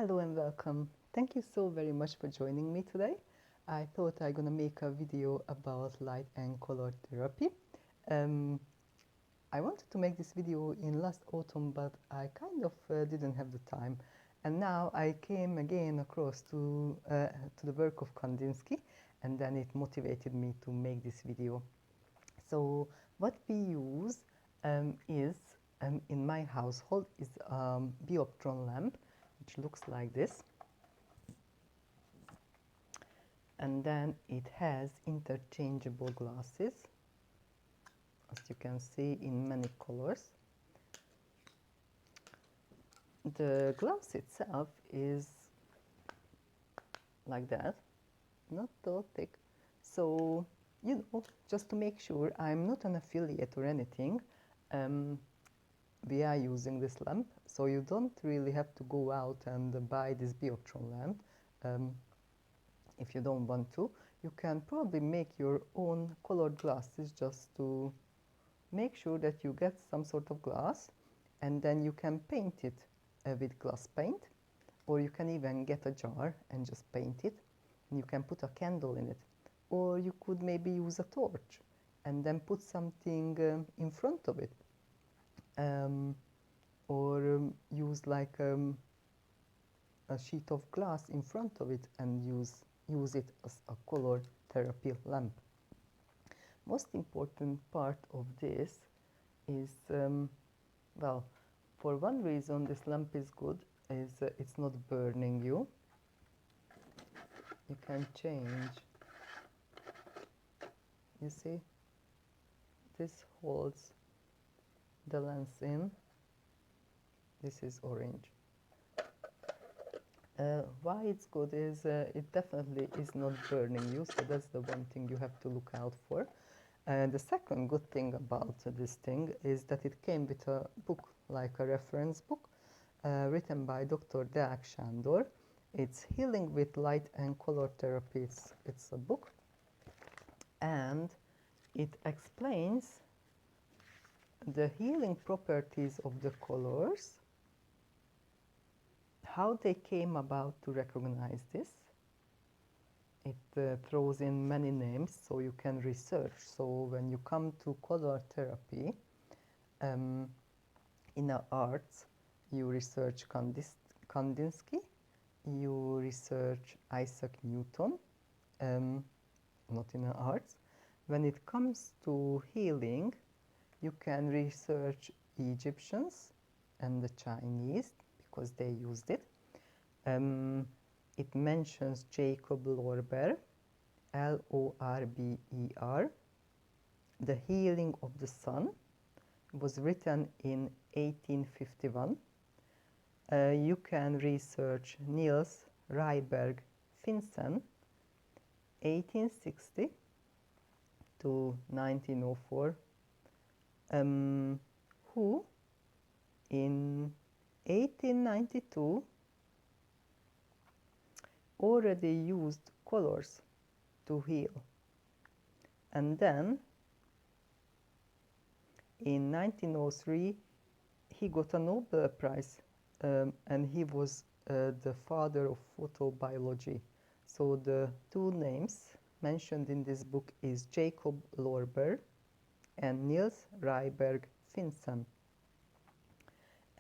Hello and welcome. Thank you so very much for joining me today. I thought I'm gonna make a video about light and color therapy. Um, I wanted to make this video in last autumn, but I kind of didn't have the time. And now I came again across to the work of Kandinsky, and then it motivated me to make this video. So what we use is in my household is Bioptron lamp, which looks like this, and then it has interchangeable glasses, as you can see, in many colors. The glass itself is like that, not so thick. So, just to make sure I'm not an affiliate or anything, we are using this lamp, so you don't really have to go out and buy this Biotron lamp. If you don't want to, you can probably make your own colored glasses just to make sure that you get some sort of glass, and then you can paint it with glass paint, or you can even get a jar and just paint it, and you can put a candle in it, or you could maybe use a torch and then put something in front of it, or use like a sheet of glass in front of it and use it as a color therapy lamp. Most important part of this is, well, for one reason this lamp is good is it's not burning you. You can change, you see, this holds the lens in. This is orange. Why it's good is it definitely is not burning you, so that's the one thing you have to look out for. The second good thing about this thing is that it came with a book, like a reference book, written by Dr. Deák Sándor. It's Healing with Light and Color Therapy. It's a book, and it explains the healing properties of the colors, how they came about to recognize this. It throws in many names so you can research. So when you come to color therapy, in the arts, you research Kandinsky, you research Isaac Newton, not in the arts. When it comes to healing, you can research Egyptians and the Chinese, because they used it. It mentions Jacob Lorber, Lorber. The Healing of the Sun was written in 1851. You can research Niels Ryberg Finsen, 1860 to 1904, who in 1892 already used colors to heal. And then in 1903 he got a Nobel Prize, and he was the father of photobiology. So the two names mentioned in this book is Jacob Lorber and Niels Ryberg Finsen.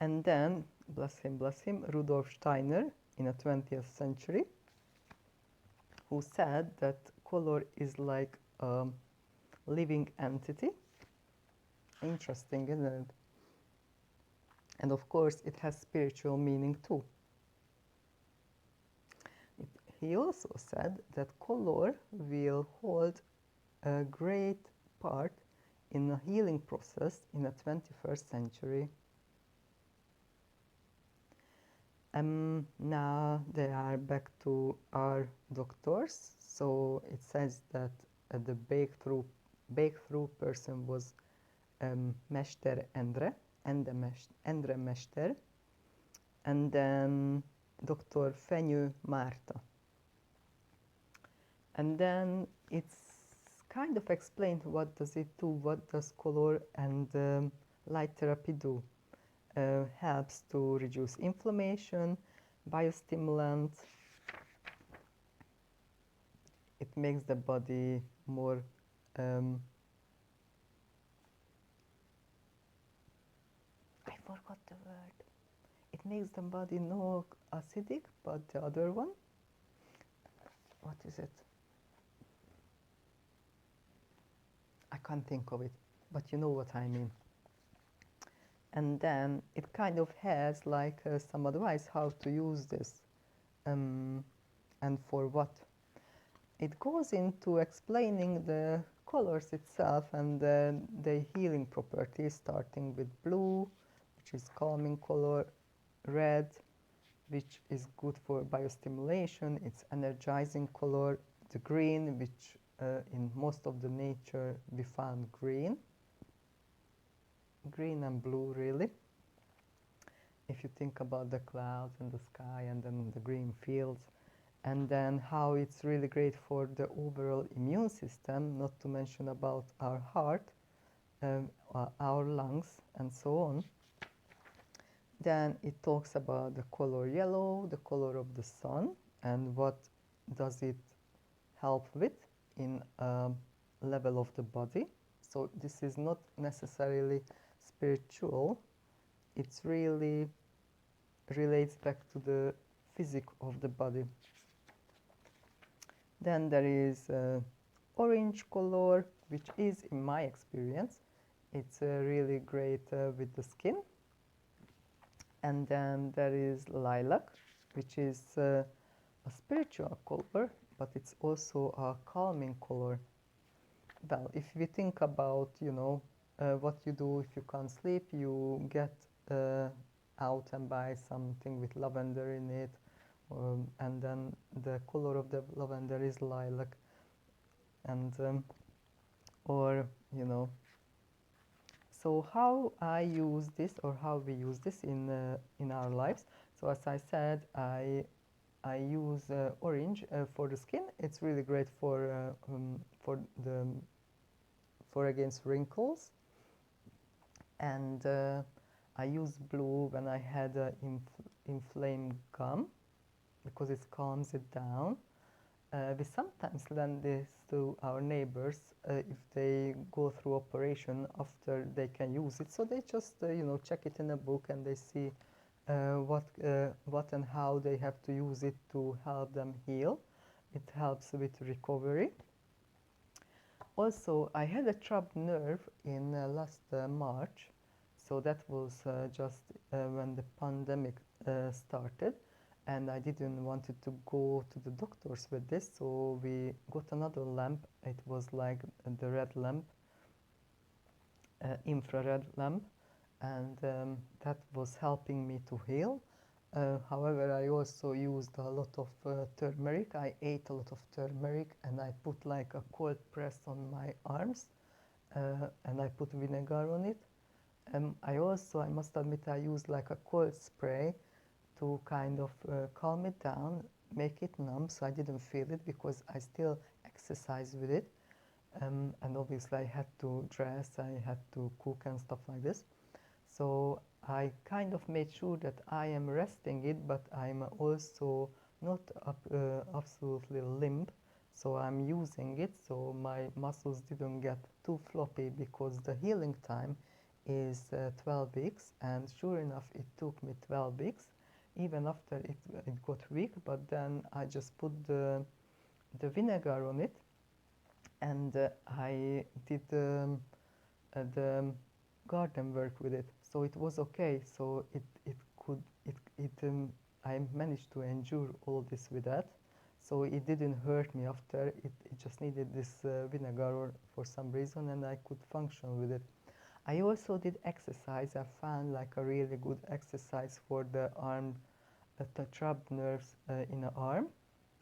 And then, bless him, Rudolf Steiner in the 20th century, who said that color is like a living entity. Interesting, isn't it? And of course, it has spiritual meaning too. He also said that color will hold a great part in the healing process in the 21st century. Now they are back to our doctors. So it says that the breakthrough person was Mester Endre Mester, and then Dr. Fenyő Márta. And then it's kind of explained what does it do, what does color and light therapy do. Helps to reduce inflammation, biostimulant. It makes the body more I forgot the word. It makes the body no acidic, but the other one, what is it? I can't think of it, but you know what I mean. And then it kind of has like some advice how to use this and for what. It goes into explaining the colors itself and the healing properties, starting with blue, which is calming color, red, which is good for biostimulation, it's energizing color, the green, which in most of the nature we found green and blue really. If you think about the clouds and the sky and then the green fields, and then how it's really great for the overall immune system, not to mention about our heart, our lungs, and so on. Then it talks about the color yellow, the color of the sun, and what does it help with in level of the body. So this is not necessarily spiritual, it's really relates back to the physics of the body. Then there is orange color, which is, in my experience, it's really great with the skin. And then there is lilac, which is a spiritual color, but it's also a calming color. Well, if we think about, you know, what you do if you can't sleep, you get out and buy something with lavender in it, and then the color of the lavender is lilac, and or you know. So how I use this, or how we use this in our lives. So as I said, I use orange for the skin. It's really great for against wrinkles, and I use blue when I had inflamed gum because it calms it down. We sometimes lend this to our neighbors if they go through operation after they can use it. So they just you know, check it in a book and they see what and how they have to use it to help them heal. It helps with recovery. Also, I had a trapped nerve in last March, so that was just when the pandemic started, and I didn't wanted to go to the doctors with this, so we got another lamp. It was like the red lamp, infrared lamp, and that was helping me to heal. However, I also used a lot of turmeric. I ate a lot of turmeric and I put like a cold press on my arms and I put vinegar on it. I must admit, I used like a cold spray to kind of calm it down, make it numb, so I didn't feel it because I still exercise with it. And obviously I had to dress, I had to cook and stuff like this. So I kind of made sure that I am resting it, but I'm also not absolutely limp. So I'm using it so my muscles didn't get too floppy, because the healing time is 12 weeks, and sure enough it took me 12 weeks even after it got weak. But then I just put the vinegar on it, and I did the garden work with it, so it was okay. So I managed to endure all this with that, so it didn't hurt me after. It just needed this vinegar for some reason, and I could function with it. I also did exercise. I found like a really good exercise for the arm, the trapped nerves in the arm,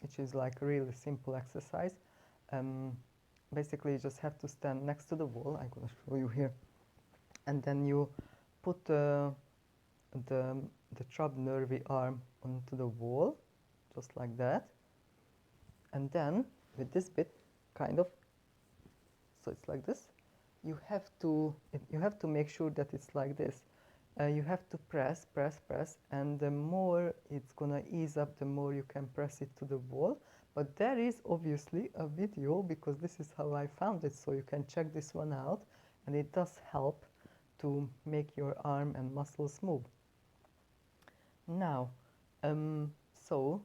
which is like a really simple exercise. Basically you just have to stand next to the wall. I'm gonna show you here, and then you put the trapped nervy arm onto the wall, just like that, and then with this bit, kind of, so it's like this. You have to make sure that it's like this, you have to press, and the more it's gonna ease up, the more you can press it to the wall. But there is obviously a video, because this is how I found it, so you can check this one out, and it does help to make your arm and muscles move. Now, so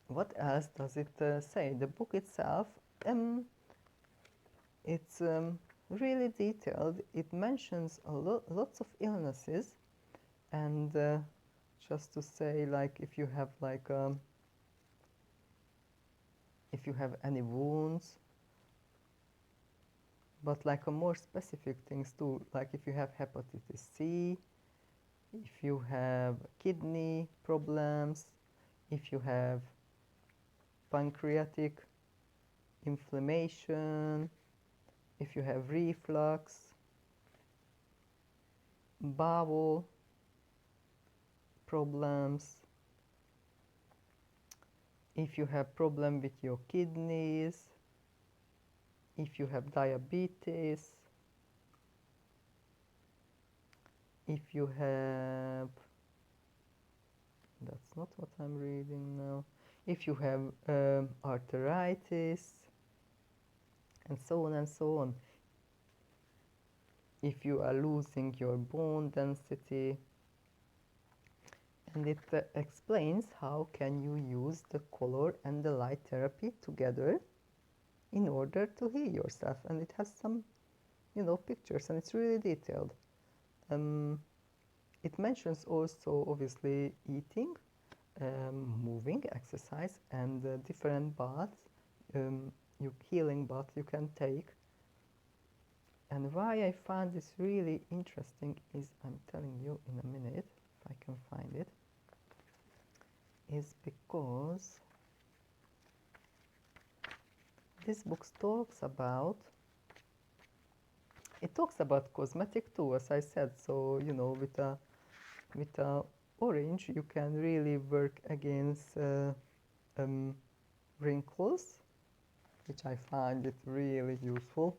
what else does it say? The book itself, it's really detailed. It mentions lots of illnesses, and just to say, like, if you have if you have any wounds, but like a more specific things too, like if you have hepatitis C, if you have kidney problems, if you have pancreatic inflammation, if you have reflux, bowel problems, if you have problem with your kidneys, if you have diabetes, if you have, that's not what I'm reading now, if you have arthritis, and so on and so on. If you are losing your bone density, and it explains how can you use the color and the light therapy together in order to heal yourself. And it has some, pictures, and it's really detailed. It mentions also, obviously, eating, moving, exercise, and different baths, healing baths you can take. And why I find this really interesting is, I'm telling you in a minute, if I can find it, is because this book talks about cosmetic too, as I said. So, with a orange, you can really work against wrinkles, which I find it really useful.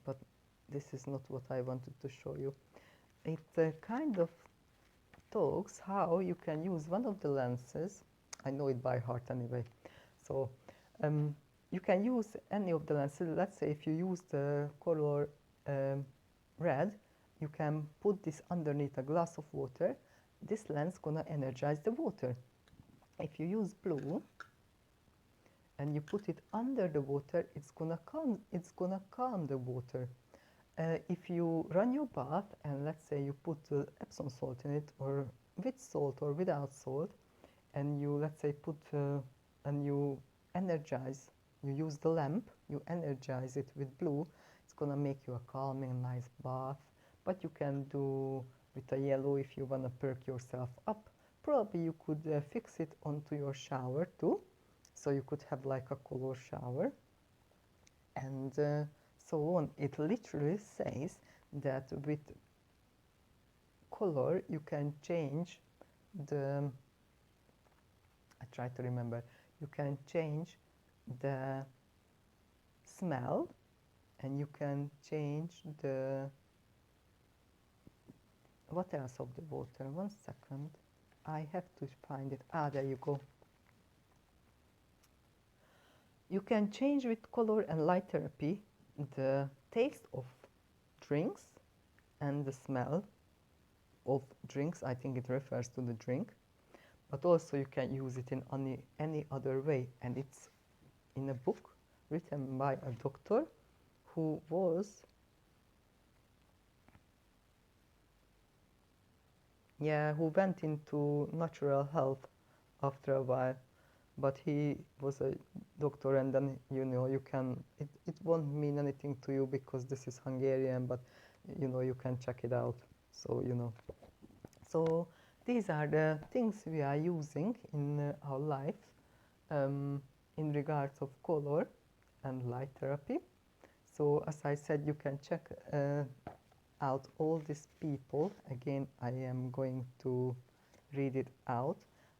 But this is not what I wanted to show you. It kind of talks how you can use one of the lenses. I know it by heart anyway. So you can use any of the lenses. Let's say if you use the color red, you can put this underneath a glass of water. This lens gonna energize the water. If you use blue and you put it under the water, it's gonna calm the water. If you run your bath and let's say you put Epsom salt in it, or with salt or without salt, and you let's say put and you energize, you use the lamp, you energize it with blue, it's gonna make you a calming, nice bath. But you can do with a yellow if you wanna perk yourself up. Probably you could fix it onto your shower too, so you could have like a color shower, and so on. It literally says that with color you can change the, I try to remember, you can change the smell, and you can change the, what else of the water? 1 second, I have to find it. There you go. You can change with color and light therapy the taste of drinks and the smell of drinks. I think it refers to the drink, but also you can use it in any other way. And it's in a book written by a doctor who was, who went into natural health after a while. But he was a doctor, and then you can, it won't mean anything to you because this is Hungarian, but you can check it out. So so these are the things we are using in our life in regards of color and light therapy. So as I said, you can check out all these people. Again, I am going to read it out.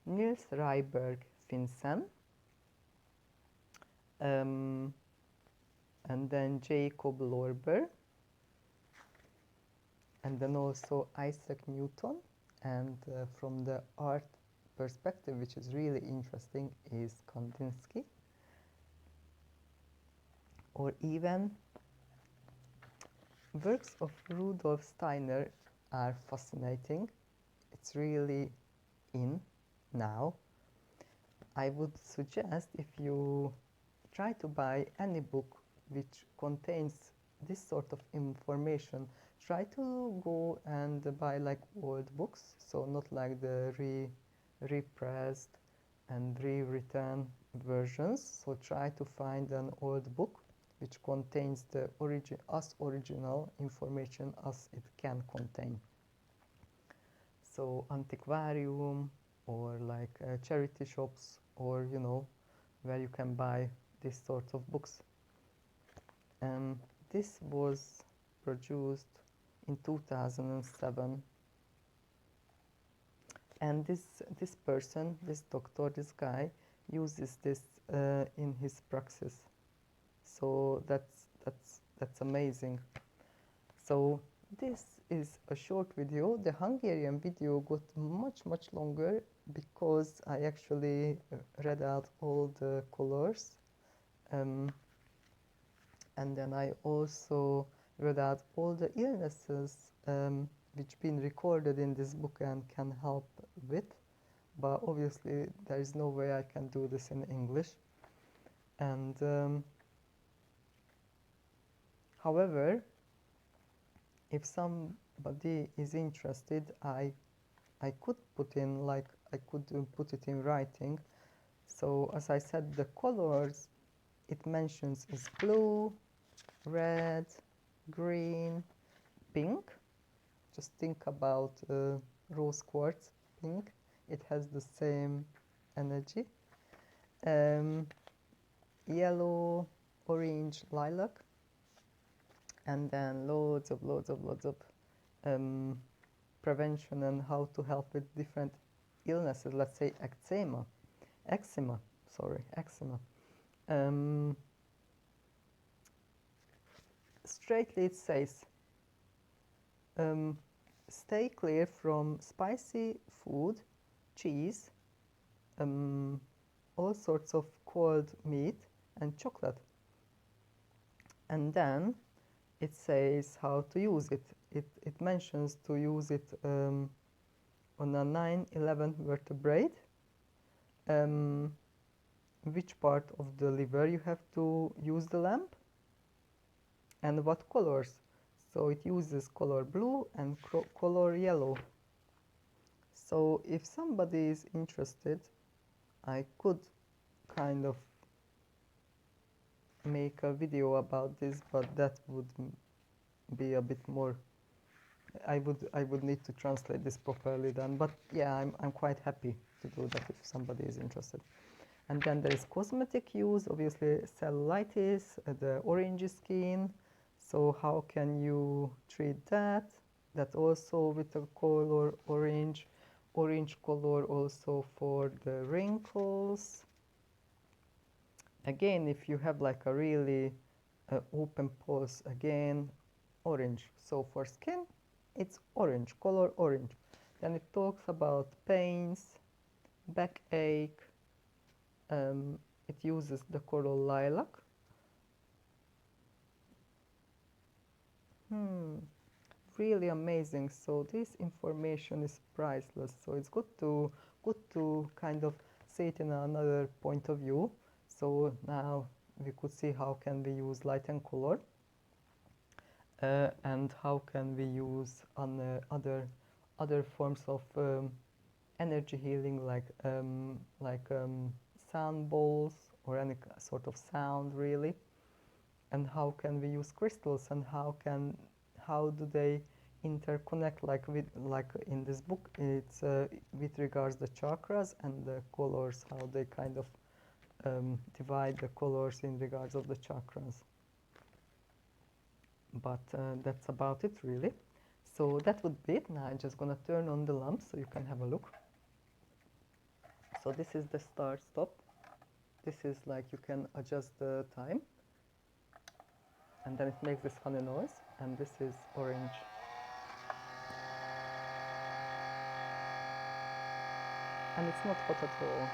Niels Ryberg Finsen, and then Jacob Lorber, and then also Isaac Newton, and from the art perspective, which is really interesting, is Kandinsky, or even works of Rudolf Steiner are fascinating. It's really in now. I would suggest, if you try to buy any book which contains this sort of information, try to go and buy like old books, so not like the repressed and rewritten versions. So try to find an old book which contains the original information as it can contain. So antiquarium, or like charity shops, or where you can buy this sort of books. This was produced in 2007, and this person, this doctor, this guy uses this in his praxis. So that's amazing. So this is a short video. The Hungarian video got much longer because I actually read out all the colors, and then I also read out all the illnesses which been recorded in this book and can help with, but obviously there is no way I can do this in English. And however, if somebody is interested, I could put in, like, I could put it in writing. So as I said, the colors it mentions is blue, red, green, pink. Just think about rose quartz pink. It has the same energy. Yellow, orange, lilac, and then loads of prevention and how to help with different illnesses. Let's say eczema. Straightly it says, stay clear from spicy food, cheese, all sorts of cold meat and chocolate. And then it says how to use it. It mentions to use it on a 9/11 vertebrate, which part of the liver you have to use the lamp, and what colors. So it uses color blue and color yellow. So if somebody is interested, I could kind of make a video about this, but that would be a bit more. I would need to translate this properly then, but yeah, I'm quite happy to do that if somebody is interested. And then there is cosmetic use, obviously cellulitis, the orange skin. So how can you treat that? That also with the color orange color also for the wrinkles. Again, if you have like a really open pores, again, orange. So for skin, it's orange, color orange. Then it talks about pains, backache. It uses the color lilac. Really amazing. So this information is priceless. So it's good to kind of see it in another point of view. So now we could see how can we use light and color, and how can we use other forms of energy healing, like sound bowls or any sort of sound, really. And how can we use crystals, and how do they interconnect, like in this book it's with regards the chakras and the colors, how they kind of divide the colors in regards of the chakras. But that's about it, really. So that would be it. Now I'm just gonna turn on the lamp so you can have a look. So this is the start stop. This is like you can adjust the time, and then it makes this funny noise, and this is orange. and it's not hot at all.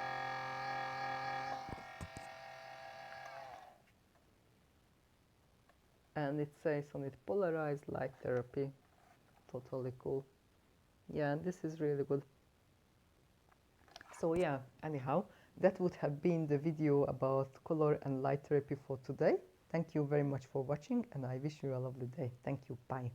And it says on it, polarized light therapy. Totally cool. Yeah, and this is really good. So yeah, anyhow, that would have been the video about color and light therapy for today. Thank you very much for watching, and I wish you a lovely day. Thank you. Bye.